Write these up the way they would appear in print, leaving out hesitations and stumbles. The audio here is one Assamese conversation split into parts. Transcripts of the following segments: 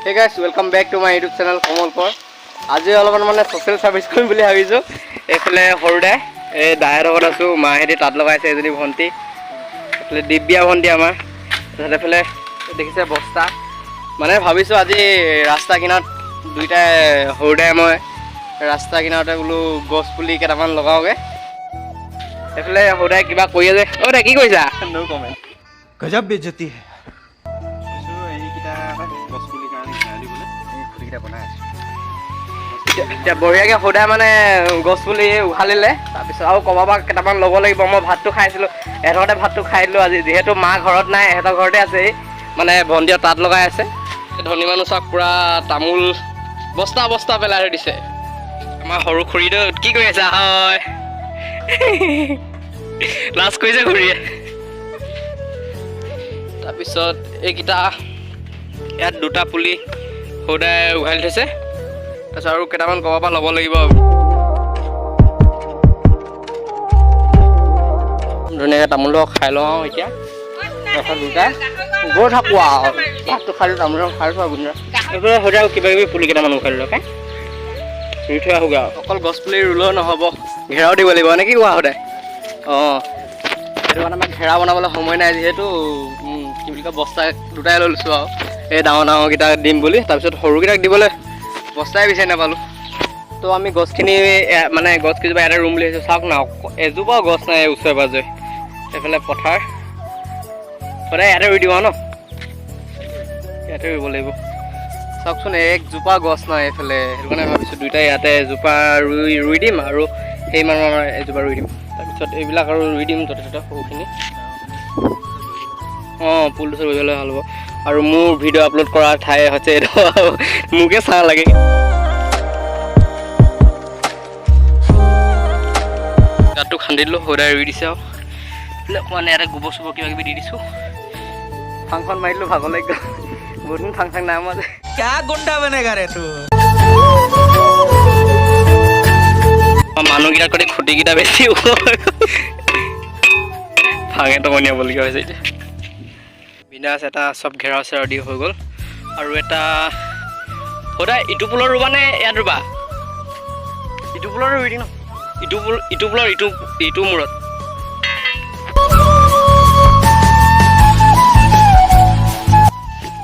Hey guys, welcome back to my YouTube channel Komalpur. আজি অলপমান মানে সোশ্যাল সার্ভিস কৰিম বুলি ভাবিছো। এফালে হৰদা এই দায়ৰ লগত আছো, মাহেদি তাত লগাইছে এজনী ভন্টি। এফালে দিব্যা ভন্টি আমাৰ। এফালে দেখিছে বস্তা। মানে ভাবিছো আজি ৰাস্তা কিনাৰত দুইটা হৰদাই মই ৰাস্তা কিনাৰতে বোলো গছ পুলি কেইটামান লগাওগে। এফালে হৰদাই কিবা কৰি আছে। হৰদাই কি কৰিছা? নো কমেন্ট। गजब बेइज्जती है। বঢ়িয়াকে সদায় মানে গছ পুলি উঘালিলে, তাৰপিছত আৰু কবাবা কেইটামান ল'ব লাগিব। মই ভাতটো খাইছিলো, এহঁতে ভাতটো খাই দিলো আজি, যিহেতু মা ঘৰত নাই, এহঁতৰ ঘৰতে আছে। মানে ভণ্টিয়ে তাত লগাই আছে। ধনী মানুহ চাওক পুৰা তামোল বস্তা বস্তা পেলাই দিছে। আমাৰ সৰু খুৰীটো কি কৰি আছে? হয় লাজ কৰিছে খুৰীয়ে। তাৰপিছত এইকেইটা ইয়াত দুটা পুলি সদায় উঘালি থৈছে। তাৰপিছত আৰু কেইটামান ক'ৰবাৰ পৰা ল'ব লাগিব। ধুনীয়াকৈ তামোলটো খাই লওঁ আৰু এতিয়া। তাৰপিছত দুটা গৈ থাকোঁ আৰু ভাতটো খালোঁ, তামোলটো খাই থোৱা গুণা এইফালে সদায় কিবা কিবি পুলি কেইটামান উঘালি লওঁ ৰুই থৈ আহোগৈ আৰু। অকল গছ পুলি ৰুলেও নহ'ব, ঘেৰাও দিব লাগিব নে কি কোৱা সদায়? অঁ, সেইটো কাৰণে আমাৰ ঘেৰা বনাবলৈ সময় নাই, যিহেতু কি বুলি কয় বস্তা দুটাই লৈ লৈছোঁ আৰু এই ডাঙৰ ডাঙৰকেইটা দিম বুলি। তাৰপিছত সৰুকেইটাক দিবলৈ বস্তাই বিচাৰি নাপালোঁ। তো আমি গছখিনি মানে গছ কেইজোপা ইয়াতে ৰুম বুলি ভাবিছোঁ। চাওক না, এজোপাও গছ নাই ওচৰে পাজৰে। এইফালে পথাৰ সদায় ইয়াতে ৰুই দিওঁ আৰু ন, ইয়াতে ৰুব লাগিব। চাওকচোন একজোপা গছ নাই এইফালে, সেইটো কাৰণে ভাবিছোঁ দুইটাই ইয়াতে এজোপা ৰুই দিম আৰু সেই মানুহৰ এজোপা ৰুই দিম। তাৰপিছত এইবিলাক আৰু ৰুই দিম য'তে ত'তে সৰুখিনি। অঁ, পুলটো চলিবলৈ ভাল হ'ব। আৰু মোৰ ভিডিঅ' আপলোড কৰা ঠাই হৈছে এইটো, মোকে চাহ লাগে। গাঁতটো খান্দি দিলোঁ, সদায় ৰুই দিছে আৰু মানে ইয়াতে গোবৰ চোবৰ কিবা কিবি দি দিছোঁ। ফাংখন মাৰি দিলোঁ, ভাগৰ লাগি গ'ল। বহুত দিন ফাং নাই মই। क्या गुंडा बनेगा रे तू? মানুহকেইটাত কৰি খুঁটিকেইটা বেছি ফাঙে টমনিয়াবলগীয়া হৈছে এতিয়া। বিন্দাছ এটা চব ঘেৰাও চেৰাও দি হৈ গ'ল। আৰু এটা সদায় ইটো পুলৰ ৰুবা নে ইয়াত ৰুবা? ইটো পুলৰ ৰুই দিম ন, ইটো পুলৰ ইটো মূৰত।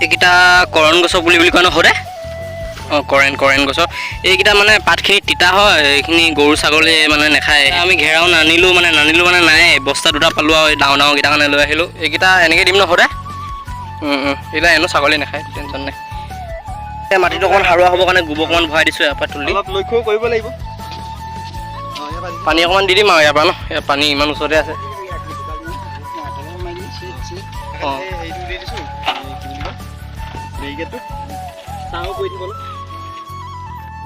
এইকেইটা কৰণ গছৰ পুলি বুলি কয় ন সদায়? অঁ, কৰেণ গছৰ। এইকেইটা মানে পাতখিনি তিতা হয়, এইখিনি গৰু ছাগলী মানে নাখায়। আমি ঘেৰাও নানিলোঁ মানে নাই, বস্তা দুটা পালোঁ আৰু ডাঙৰ ডাঙৰকেইটা কাৰণে লৈ আহিলোঁ। এইকেইটা এনেকৈ দিম ন সদায়? এইবিলাক এনেও ছাগলী নাখায়, টেনশ্যন নাই। এই মাটিটো অকণমান সাৰুৱা হ'বৰ কাৰণে গোবৰ অকণমান ভৰাই দিছোঁ ইয়াৰ পৰা তুলি। অলপ লক্ষ্য কৰিব লাগিব। পানী অকণমান দি দিম আৰু ইয়াৰ পৰা ন, ইয়াৰ পানী ইমান ওচৰতে আছে। অঁ,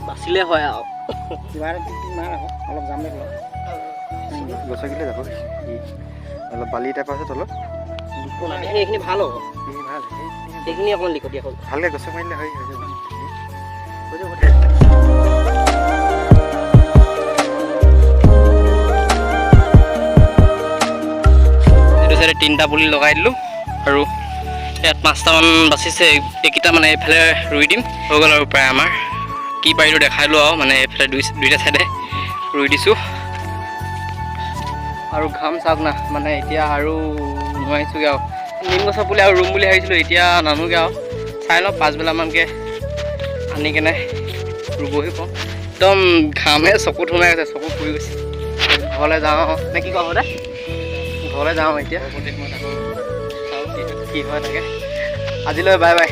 বাচিলে হয় আৰু অলপ যাম দে গছকিলে যাব, অলপ বালি টাইপ আছে তলত। এইখিনি ভাল হ'ব, এইখিনি অকণমান লিকটীয়া হ'ল। ভালকৈ গছ মাৰিলে হৈ যাব। এইটো চাইডে 3টা পুলি লগাই দিলোঁ আৰু ইয়াত 5টামান বাচিছে। এইকেইটা মানে এইফালে ৰুই দিম, হৈ গ'ল আৰু প্ৰায় আমাৰ। কি পাৰিলোঁ দেখালোঁ আৰু মানে এইফালে দুইটা চাইডে ৰুই দিছোঁ। আৰু ঘাম চাওক না, মানে এতিয়া আৰু নোৱাৰিছোঁগৈ আৰু। নিম গছৰ পুলি আৰু ৰুম বুলি ভাবিছিলোঁ, এতিয়া নানোগৈ আৰু। চাই লওঁ পাছবেলামানকৈ আনি কেনে ৰুবহি পাওঁ। একদম ঘামে চকুত সোমাই গৈছে, চকু ফুৰি গৈছে। ঘৰলৈ যাওঁ নে কি কওঁ দে, ঘৰলৈ যাওঁ এতিয়া। কি হয় থাকে। আজিলৈ বাই বাই।